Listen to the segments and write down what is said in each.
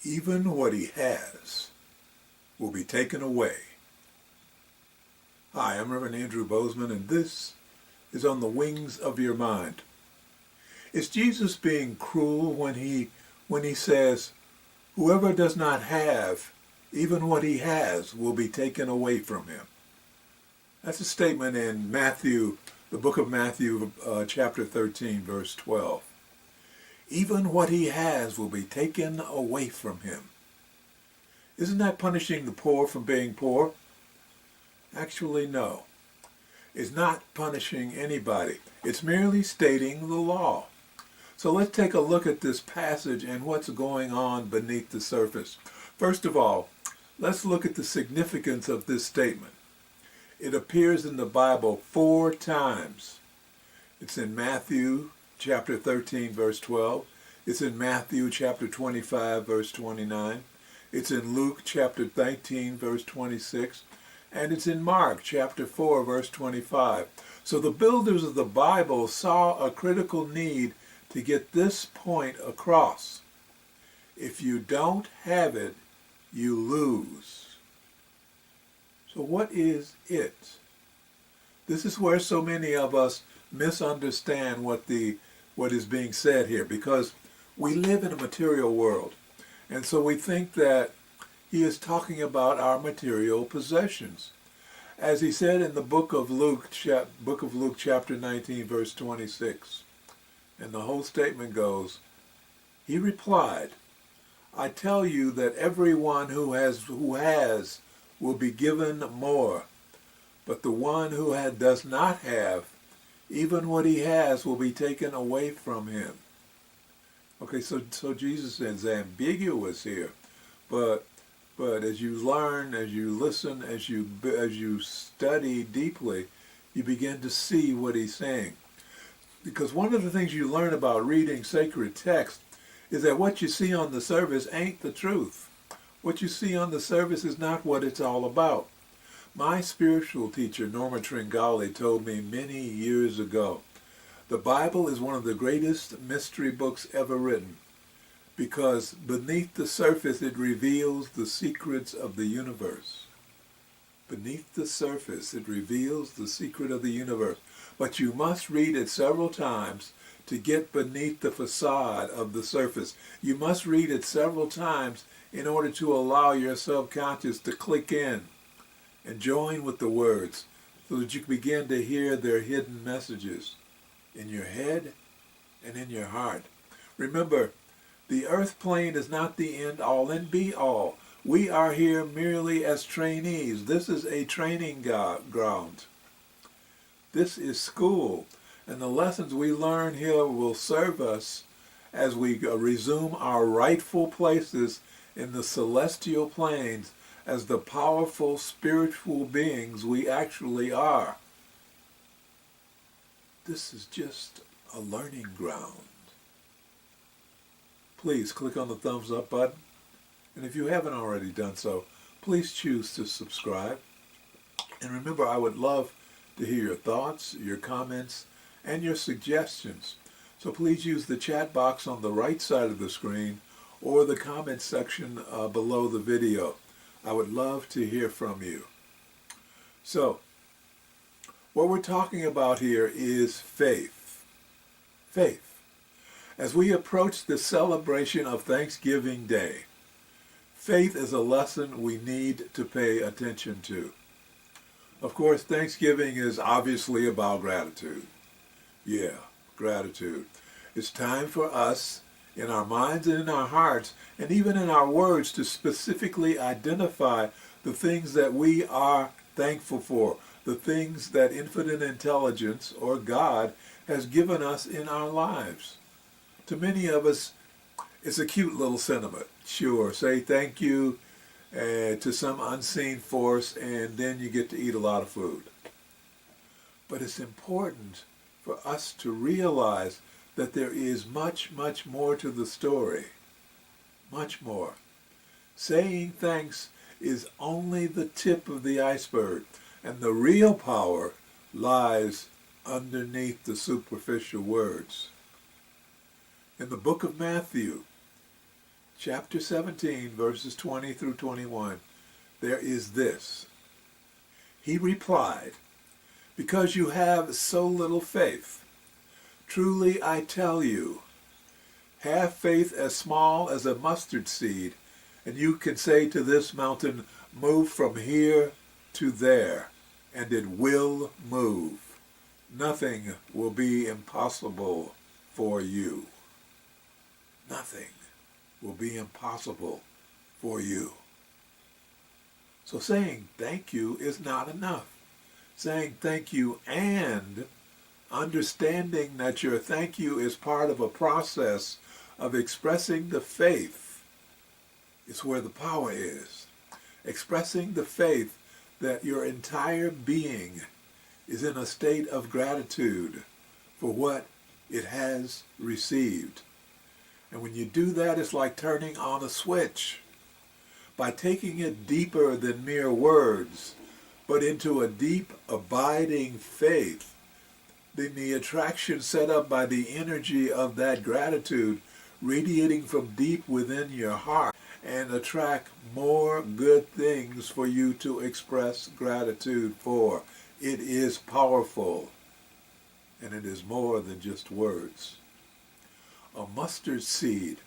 even what he has will be taken away. Hi, I'm Reverend Andrew Bozeman, and this is On the Wings of Your Mind. Is Jesus being cruel when he says, whoever does not have, even what he has, will be taken away from him? That's a statement in Matthew, the book of Matthew, chapter 13, verse 12. Even what he has will be taken away from him. Isn't that punishing the poor for being poor? Actually, no. It's not punishing anybody. It's merely stating the law. So let's take a look at this passage and what's going on beneath the surface. First of all, let's look at the significance of this statement. It appears in the Bible 4 times. It's in Matthew chapter 13, verse 12. It's in Matthew chapter 25, verse 29. It's in Luke chapter 19, verse 26. And it's in Mark chapter 4, verse 25. So the builders of the Bible saw a critical need to get this point across. If you don't have it, you lose. So what is it? This is where so many of us misunderstand what is being said here, because we live in a material world. And so we think that he is talking about our material possessions. As he said in the book of Luke chapter 19, verse 26. And the whole statement goes, he replied, I tell you that everyone who has will be given more, but the one who does not have, even what he has will be taken away from him. Okay, so Jesus is ambiguous here, but as you learn, as you listen, as you study deeply, you begin to see what he's saying. Because one of the things you learn about reading sacred text is that what you see on the surface ain't the truth. What you see on the surface is not what it's all about. My spiritual teacher, Norma Tringali, told me many years ago, the Bible is one of the greatest mystery books ever written, because beneath the surface it reveals the secrets of the universe. Beneath the surface it reveals the secret of the universe. But you must read it several times to get beneath the facade of the surface. You must read it several times in order to allow your subconscious to click in and join with the words so that you can begin to hear their hidden messages in your head and in your heart. Remember, the earth plane is not the end all and be all. We are here merely as trainees. This is a training ground. This is school, and the lessons we learn here will serve us as we resume our rightful places in the celestial planes as the powerful spiritual beings we actually are. This is just a learning ground. Please click on the thumbs up button, and if you haven't already done so, please choose to subscribe. And remember, I would love to hear your thoughts, your comments, and your suggestions. So please use the chat box on the right side of the screen or the comment section below the video. I would love to hear from you. So, what we're talking about here is faith. Faith. As we approach the celebration of Thanksgiving Day, faith is a lesson we need to pay attention to. Of course, Thanksgiving is obviously about gratitude. Yeah, gratitude. It's time for us, in our minds and in our hearts, and even in our words, to specifically identify the things that we are thankful for, the things that infinite intelligence, or God, has given us in our lives. To many of us, it's a cute little sentiment. Sure, say thank you to some unseen force, and then you get to eat a lot of food. But it's important for us to realize that there is much, much more to the story. Much more. Saying thanks is only the tip of the iceberg, and the real power lies underneath the superficial words. In the book of Matthew, chapter 17, verses 20 through 21, there is this. He replied, "Because you have so little faith. Truly I tell you, have faith as small as a mustard seed, and you can say to this mountain, move from here to there, and it will move. Nothing will be impossible for you." Nothing will be impossible for you. So saying thank you is not enough. Saying thank you and understanding that your thank you is part of a process of expressing the faith is where the power is. Expressing the faith that your entire being is in a state of gratitude for what it has received. And when you do that, it's like turning on a switch. By taking it deeper than mere words, but into a deep, abiding faith, then the attraction set up by the energy of that gratitude radiating from deep within your heart and attract more good things for you to express gratitude for. It is powerful, and it is more than just words. A mustard seed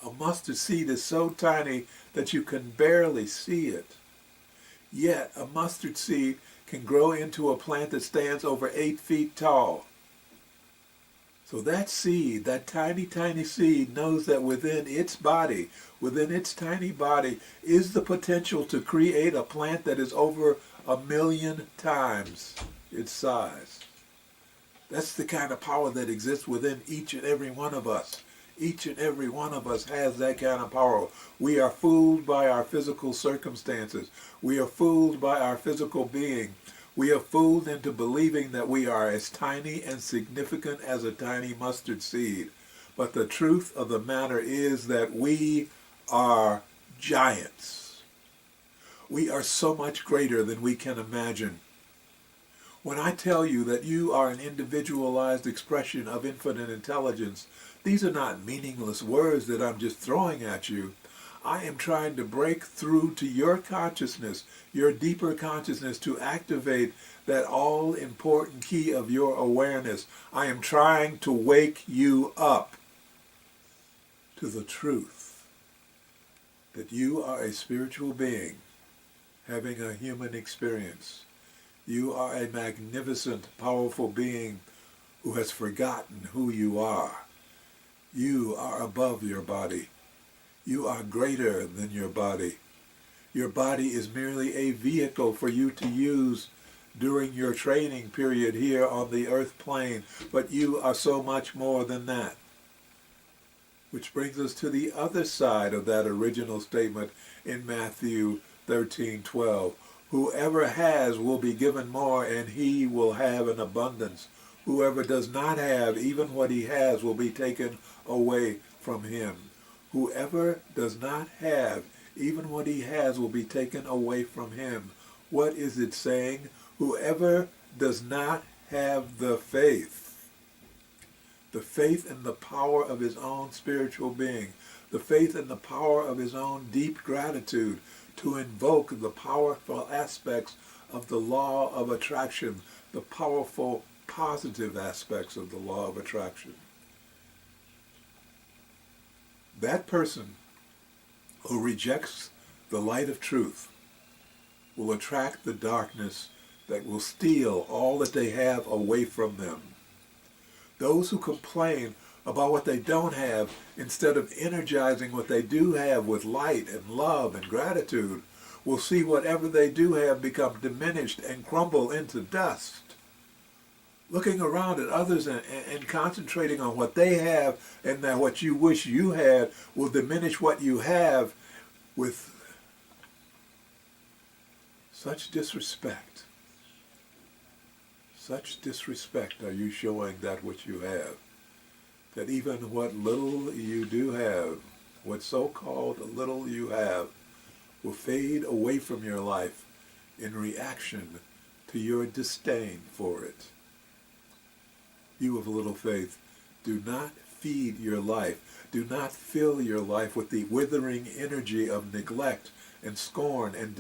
is so tiny that you can barely see it. Yet a mustard seed can grow into a plant that stands over 8 feet tall. So that seed, that tiny, tiny seed, knows that within its body, within its tiny body, is the potential to create a plant that is over 1,000,000 times its size. That's the kind of power that exists within each and every one of us. Each and every one of us has that kind of power. We are fooled by our physical circumstances. We are fooled by our physical being. We are fooled into believing that we are as tiny and significant as a tiny mustard seed. But the truth of the matter is that we are giants. We are so much greater than we can imagine. When I tell you that you are an individualized expression of infinite intelligence, these are not meaningless words that I'm just throwing at you. I am trying to break through to your consciousness, your deeper consciousness, to activate that all-important key of your awareness. I am trying to wake you up to the truth that you are a spiritual being having a human experience. You are a magnificent, powerful being who has forgotten who you are. You are above your body. You are greater than your body. Your body is merely a vehicle for you to use during your training period here on the earth plane, but you are so much more than that. Which brings us to the other side of that original statement in Matthew 13:12. Whoever has will be given more, and he will have an abundance. Whoever does not have, even what he has will be taken away from him. Whoever does not have, even what he has will be taken away from him. What is it saying? Whoever does not have the faith in the power of his own spiritual being, the faith in the power of his own deep gratitude, to invoke the powerful aspects of the law of attraction, the powerful positive aspects of the law of attraction. That person who rejects the light of truth will attract the darkness that will steal all that they have away from them. Those who complain about what they don't have, instead of energizing what they do have with light and love and gratitude, will see whatever they do have become diminished and crumble into dust. Looking around at others and concentrating on what they have and that what you wish you had will diminish what you have with such disrespect. Such disrespect are you showing that which you have, that even what little you do have, what so-called little you have, will fade away from your life in reaction to your disdain for it. You of little faith, do not feed your life. Do not fill your life with the withering energy of neglect and scorn and